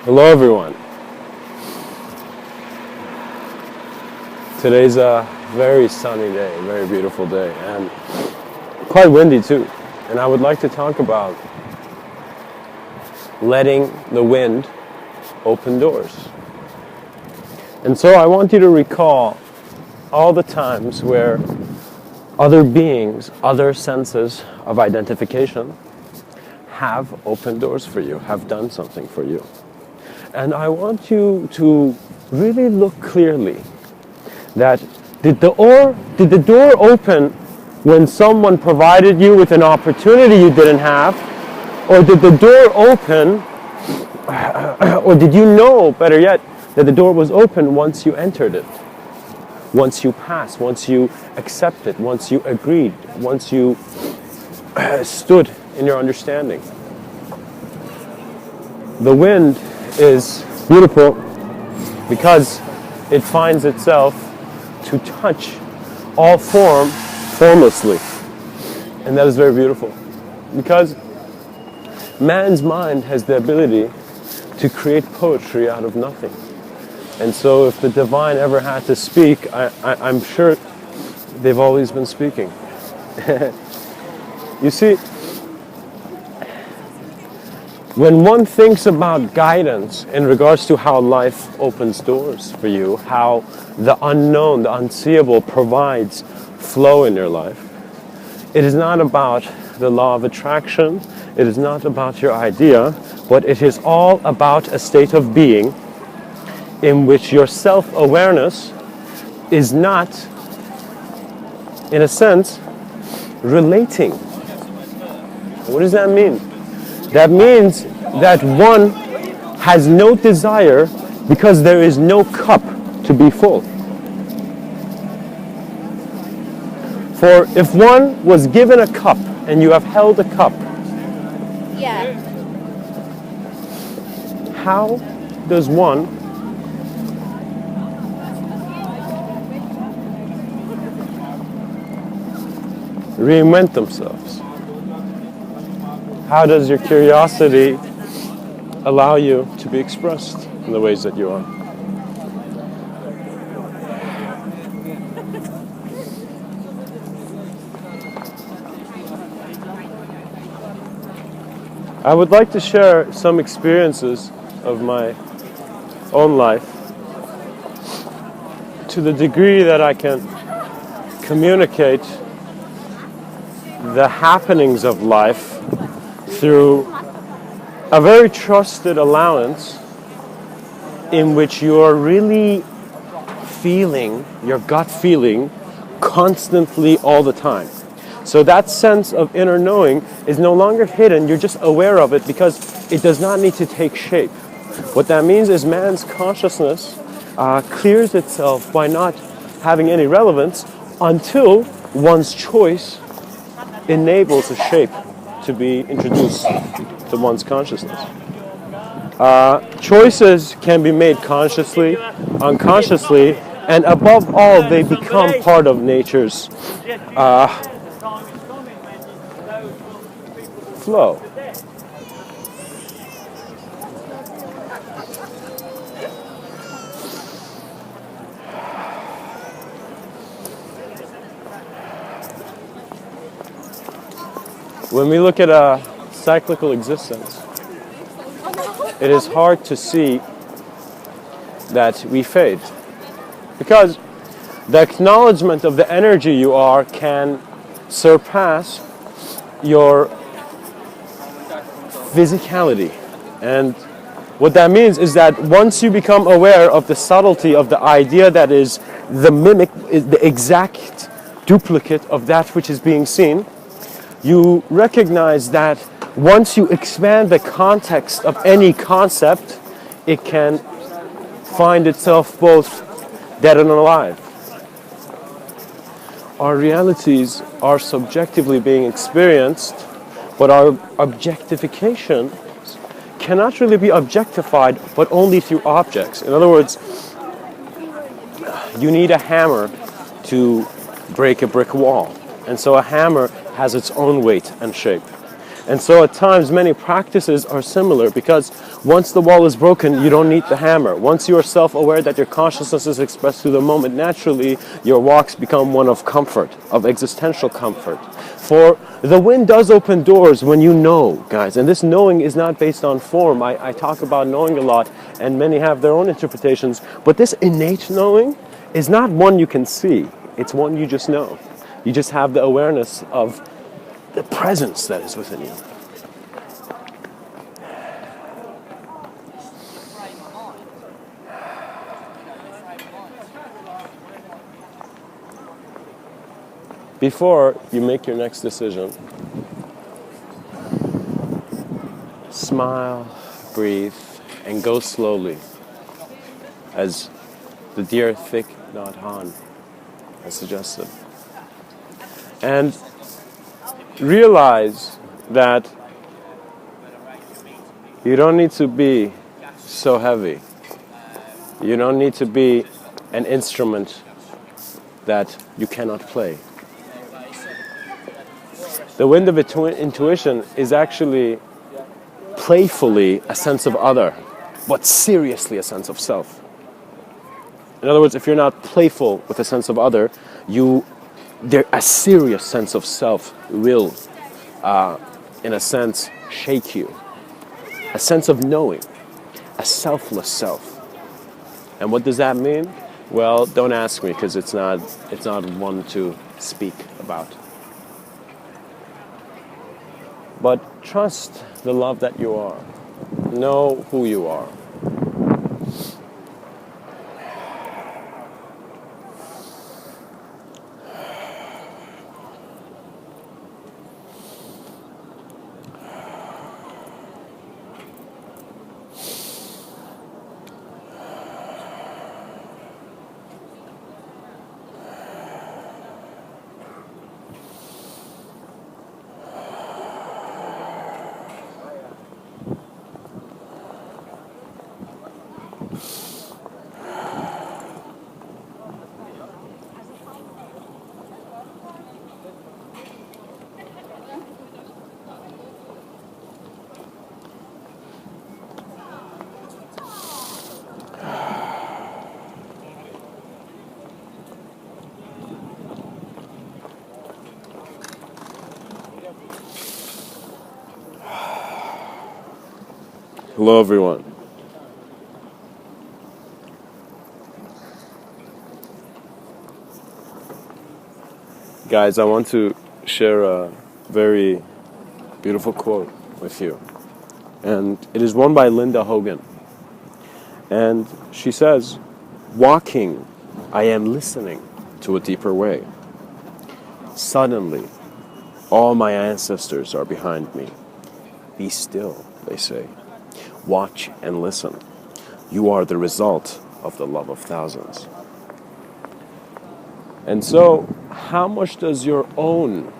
Hello everyone. Today's a very sunny day, a very beautiful day, and quite windy too. And I would like to talk about letting the wind open doors. And so I want you to recall all the times where other beings, other senses of identification have opened doors for you, have done something for you. And I want you to really look clearly that did the door open when someone provided you with an opportunity you didn't have? Or did the door open, or did you know, better yet, that the door was open once you entered it? Once you passed, once you accepted, once you agreed, once you stood in your understanding. The wind is beautiful because it finds itself to touch all form formlessly. And that is very beautiful because man's mind has the ability to create poetry out of nothing. And so if the divine ever had to speak, I'm sure they've always been speaking. You see, when one thinks about guidance in regards to how life opens doors for you, how the unknown, the unseeable provides flow in your life, it is not about the law of attraction, it is not about your idea, but it is all about a state of being in which your self-awareness is not, in a sense, relating. What does that mean? That means that one has no desire because there is no cup to be full. For if one was given a cup and you have held a cup, yeah, how does one reinvent themselves? How does your curiosity allow you to be expressed in the ways that you are? I would like to share some experiences of my own life to the degree that I can communicate the happenings of life through a very trusted allowance in which you're really feeling, your gut feeling, constantly all the time. So that sense of inner knowing is no longer hidden, you're just aware of it because it does not need to take shape. What that means is man's consciousness clears itself by not having any relevance until one's choice enables a shape to be introduced to one's consciousness. Choices can be made consciously, unconsciously, and above all, they become part of nature's flow. When we look at a cyclical existence, it is hard to see that we fade. Because the acknowledgement of the energy you are can surpass your physicality. And what that means is that once you become aware of the subtlety of the idea that is the mimic, is the exact duplicate of that which is being seen, you recognize that once you expand the context of any concept, it can find itself both dead and alive. Our realities are subjectively being experienced, but our objectification cannot really be objectified, but only through objects. In other words, you need a hammer to break a brick wall. And so a hammer has its own weight and shape. And so at times many practices are similar because once the wall is broken, you don't need the hammer. Once you are self-aware that your consciousness is expressed through the moment, naturally your walks become one of comfort, of existential comfort. For the wind does open doors when you know, guys. And this knowing is not based on form. I talk about knowing a lot, and many have their own interpretations. But this innate knowing is not one you can see. It's one you just know. You just have the awareness of the presence that is within you. Before you make your next decision, smile, breathe, and go slowly, as the dear Thich Nhat Hanh has suggested. And realize that you don't need to be so heavy. You don't need to be an instrument that you cannot play. The wind of intuition is actually playfully a sense of other, but seriously a sense of self. In other words, if you're not playful with a sense of other, a serious sense of self will, in a sense, shake you. A sense of knowing, a selfless self. And what does that mean? Well, don't ask me, because it's not one to speak about. But trust the love that you are. Know who you are. Hello, everyone. Guys, I want to share a very beautiful quote with you. And it is one by Linda Hogan. And she says, "Walking, I am listening to a deeper way. Suddenly, all my ancestors are behind me. Be still," they say. "Watch and listen. You are the result of the love of thousands." And so, how much does your own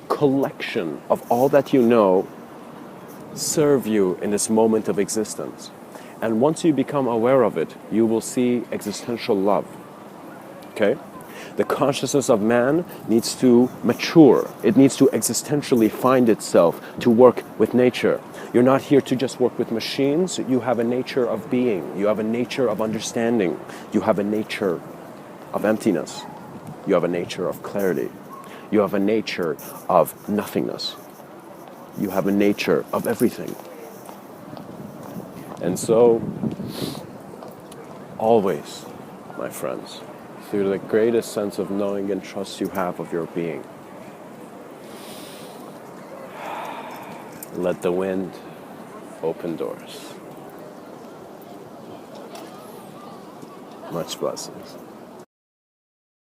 collection of all that you know serve you in this moment of existence? And once you become aware of it, you will see existential love. Okay? The consciousness of man needs to mature. It needs to existentially find itself to work with nature. You're not here to just work with machines. You have a nature of being. You have a nature of understanding. You have a nature of emptiness. You have a nature of clarity. You have a nature of nothingness. You have a nature of everything. And so, always, my friends, through the greatest sense of knowing and trust you have of your being, let the wind open doors. Much blessings.